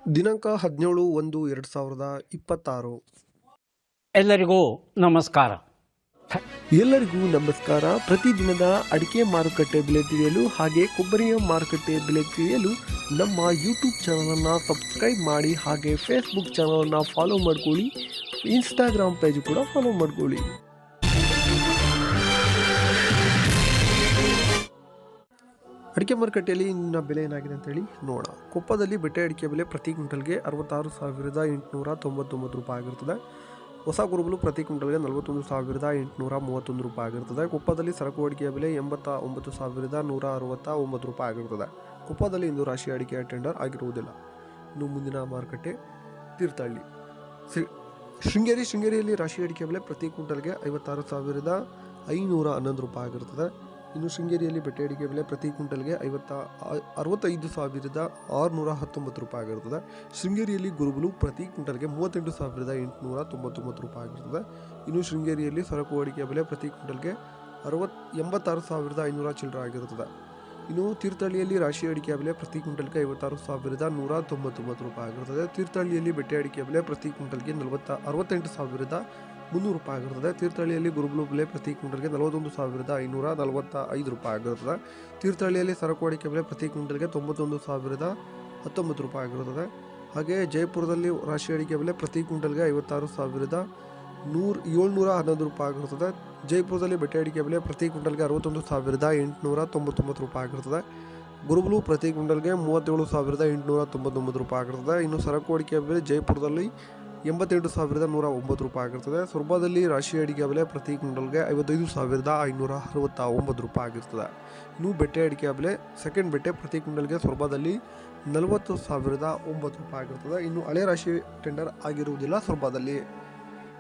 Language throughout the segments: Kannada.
ದಿನಾಂಕ 17/1/2026. ಎಲ್ಲರಿಗೂ ನಮಸ್ಕಾರ. ಎಲ್ಲರಿಗೂ ನಮಸ್ಕಾರ. ಪ್ರತಿದಿನದ ಅಡಿಕೆ ಮಾರುಕಟ್ಟೆ ಬೆಲೆ ತಿಳಿಯಲು ಹಾಗೆ ಕೊಬ್ಬರಿಯ ಮಾರುಕಟ್ಟೆ ಬೆಲೆ ತಿಳಿಯಲು ನಮ್ಮ ಯೂಟ್ಯೂಬ್ ಚಾನಲನ್ನು ಸಬ್ಸ್ಕ್ರೈಬ್ ಮಾಡಿ, ಹಾಗೆ ಫೇಸ್ಬುಕ್ ಚಾನಲನ್ನು ಫಾಲೋ ಮಾಡ್ಕೊಳ್ಳಿ, ಇನ್ಸ್ಟಾಗ್ರಾಮ್ ಪೇಜ್ ಕೂಡ ಫಾಲೋ ಮಾಡ್ಕೊಳ್ಳಿ. ಅಡಿಕೆ ಮಾರುಕಟ್ಟೆಯಲ್ಲಿ ಇನ್ನ ಬೆಲೆ ಏನಾಗಿದೆ ಅಂತೇಳಿ ನೋಡೋಣ. ಕೊಪ್ಪದಲ್ಲಿ ಬೆಟ್ಟೆ ಅಡಿಕೆ ಬೆಲೆ ಪ್ರತಿ ಕ್ವಿಂಟಲ್ಗೆ 66,899 ರೂಪಾಯಿ ಆಗಿರ್ತದೆ. ಹೊಸ ಕುರುಬಲು ಪ್ರತಿ ಕ್ವಿಂಟಲ್ಗೆ 41,831 ರೂಪಾಯಿ ಆಗಿರ್ತದೆ. ಕೊಪ್ಪದಲ್ಲಿ ಸರಕು ಅಡಿಕೆಯ ಬೆಲೆ 89,169 ರೂಪಾಯಿ ಆಗಿರ್ತದೆ. ಕೊಪ್ಪದಲ್ಲಿ ಇಂದು ರಾಶಿ ಅಡಿಕೆಯ ಟೆಂಡರ್ ಆಗಿರುವುದಿಲ್ಲ. ಇನ್ನು ಮುಂದಿನ ಮಾರುಕಟ್ಟೆ ತೀರ್ಥಹಳ್ಳಿ. ಶೃಂಗೇರಿಯಲ್ಲಿ ರಾಶಿ ಅಡಿಕೆ ಬೆಲೆ ಪ್ರತಿ ಕ್ವಿಂಟಲ್ಗೆ 56,511 ರೂಪಾಯಿ ಆಗಿರ್ತದೆ. ಇನ್ನು ಶೃಂಗೇರಿಯಲ್ಲಿ ಬೆಟ್ಟೆ ಅಡಿಕೆ ಬೆಲೆ ಪ್ರತಿ ಕ್ವಿಂಟಲ್ಗೆ 65,619 ರೂಪಾಯಿ ಆಗಿರ್ತದೆ. ಶೃಂಗೇರಿಯಲ್ಲಿ ಗುರುಬಲು ಪ್ರತಿ ಕ್ವಿಂಟಲ್ಗೆ 38,899 ರೂಪಾಯಿ ಆಗಿರ್ತದೆ. ಇನ್ನು ಶೃಂಗೇರಿಯಲ್ಲಿ ಸರಕು ಅಡಿಕೆ ಬೆಲೆ ಪ್ರತಿ ಕ್ವಿಂಟಲ್ಗೆ 86,500 ಚಿಲ್ಲರೆ ಆಗಿರುತ್ತದೆ. ಇನ್ನು ತೀರ್ಥಹಳ್ಳಿಯಲ್ಲಿ ರಾಶಿ ಅಡಿಕೆ ಬೆಲೆ ಪ್ರತಿ ಕ್ವಿಂಟಲ್ಗೆ 56,199 ರೂಪಾಯಿ ಆಗಿರುತ್ತದೆ. ತೀರ್ಥಹಳ್ಳಿಯಲ್ಲಿ ಬೆಟ್ಟೆ ಅಡಿಕೆ ಬೆಲೆ ಪ್ರತಿ ಕ್ವಿಂಟಲ್ಗೆ 68,300 ರೂಪಾಯಿ ಆಗಿರುತ್ತದೆ. ತೀರ್ಥಹಳ್ಳಿಯಲ್ಲಿ ಗುರುಬಲು ಬೆಲೆ ಪ್ರತಿ ಕ್ವಿಂಟಲ್ಗೆ 41,545 ರೂಪಾಯಿ ಆಗಿರುತ್ತದೆ. ತೀರ್ಥಹಳ್ಳಿಯಲ್ಲಿ ಸರಕು ಅಡಿಕೆ ಬೆಲೆ ಪ್ರತಿ ಕ್ವಿಂಟಲ್ಗೆ 91,019 ರೂಪಾಯಿ ಆಗಿರುತ್ತದೆ. ಹಾಗೆ ಜಯಪುರದಲ್ಲಿ ರಾಶಿ ಅಡಿಕೆ ಬೆಲೆ ಪ್ರತಿ ಕ್ವಿಂಟಲ್ಗೆ 56,711 ರೂಪಾಯಿ ಆಗಿರುತ್ತದೆ. ಜಯಪುರದಲ್ಲಿ ಬೆಟ್ಟೆ ಅಡಿಕೆ ಬೆಲೆ ಪ್ರತಿ ಕ್ವಿಂಟಲ್ಗೆ 61,899 ರೂಪಾಯಿ ಆಗಿರುತ್ತದೆ. ಗುರುಬಲು ಪ್ರತಿ ಕ್ವಿಂಟಲ್ಗೆ 37,899 ರೂಪಾಯಿ ಆಗಿರುತ್ತದೆ. ಇನ್ನು ಸರಕು ಅಡಿಕೆ ಬೆಲೆ ಜಯಪುರದಲ್ಲಿ 88,109 ರೂಪಾಯಿ ಆಗಿರ್ತದೆ. ಸೊರಬದಲ್ಲಿ ರಾಶಿ ಅಡಿಕೆ ಬೆಲೆ ಪ್ರತಿ ಕ್ವಿಂಟಲ್ಗೆ 55,569 ರೂಪಾಯಿ ಆಗಿರ್ತದೆ. ಇನ್ನು ಬೆಟ್ಟೆ ಅಡಿಕೆ ಬೆಲೆ ಸೆಕೆಂಡ್ ಬೆಟ್ಟೆ ಪ್ರತಿ ಕ್ವಿಂಟಲ್ಗೆ ಸೊರಬದಲ್ಲಿ 40,009 ರೂಪಾಯಿ ಆಗಿರ್ತದೆ. ಇನ್ನು ಹಳೆ ರಾಶಿ ಟೆಂಡರ್ ಆಗಿರುವುದಿಲ್ಲ ಸೊರಬದಲ್ಲಿ.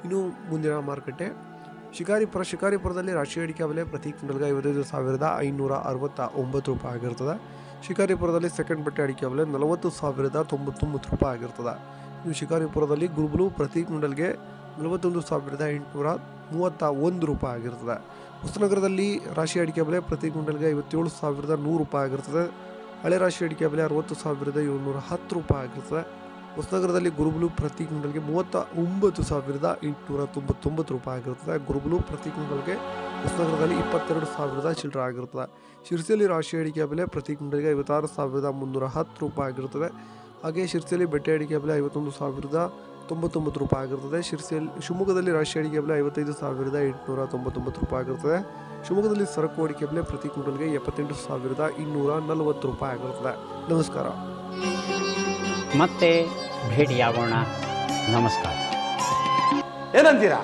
ಇನ್ನು ಮುಂದಿನ ಮಾರುಕಟ್ಟೆ ಶಿಕಾರಿಪುರದಲ್ಲಿ ರಾಶಿ ಅಡಿಕೆ ಬೆಲೆ ಪ್ರತಿ ಕ್ವಿಂಟಲ್ಗೆ 55,569 ರೂಪಾಯಿ ಆಗಿರ್ತದೆ. ಶಿಕಾರಿಪುರದಲ್ಲಿ ಸೆಕೆಂಡ್ ಬೆಟ್ಟೆ ಅಡಿಕೆ ಬೆಲೆ 40,099 ರೂಪಾಯಿ ಆಗಿರ್ತದೆ. ಇನ್ನು ಶಿಕಾರಿಪುರದಲ್ಲಿ ಗುರುಬಲು ಪ್ರತಿ ಕ್ವಿಂಟಲ್ಗೆ 41,831 ರೂಪಾಯಿ ಆಗಿರ್ತದೆ. ಹೊಸನಗರದಲ್ಲಿ ರಾಶಿ ಅಡಿಕೆ ಬೆಲೆ ಪ್ರತಿ ಕ್ವಿಂಟಲ್ಗೆ 57,100 ರೂಪಾಯಿ ಆಗಿರ್ತದೆ. ಹಳೆ ರಾಶಿ ಅಡಿಕೆ ಬೆಲೆ 60,710 ರೂಪಾಯಿ ಆಗಿರ್ತದೆ. ಹೊಸನಗರದಲ್ಲಿ ಗುರುಬಲು ಪ್ರತಿ ಕ್ವಿಂಟಲ್ಗೆ 39,899 ರೂಪಾಯಿ ಆಗಿರುತ್ತದೆ. ಗುರುಬಲು ಪ್ರತಿ ಕ್ವಿಂಟಲ್ಗೆ ಹೊಸನಗರದಲ್ಲಿ 22,000 ಚಿಲ್ಲರೆ ಆಗಿರುತ್ತದೆ. ಶಿರ್ಸಿಯಲ್ಲಿ ರಾಶಿ ಅಡಿಕೆ ಬೆಲೆ ಪ್ರತಿ ಕ್ವಿಂಟಲ್ಗೆ 56,310 ರೂಪಾಯಿ ಆಗಿರುತ್ತದೆ. ಹಾಗೆ ಶಿರ್ಸಿಯಲ್ಲಿ ಬೆಟ್ಟೆ ಅಡಿಕೆ ಬೆಲೆ 51,099 ರೂಪಾಯಿ ಆಗಿರುತ್ತದೆ. ಶಿವಮೊಗ್ಗದಲ್ಲಿ ರಾಶಿ ಅಡಿಕೆ ಬೆಲೆ 55,899 ರೂಪಾಯಿ ಆಗಿರುತ್ತದೆ. ಶಿವಮೊಗ್ಗದಲ್ಲಿ ಸರಕು ಅಡಿಕೆ ಬೆಲೆ ಪ್ರತಿ ಕ್ವಿಂಟಲ್ಗೆ 78,240 ರೂಪಾಯಿ ಆಗಿರುತ್ತದೆ. ನಮಸ್ಕಾರ. ಮತ್ತೆ ಭೇಟಿಯಾಗೋಣ. ನಮಸ್ಕಾರ. ಏನಂತೀರಾ?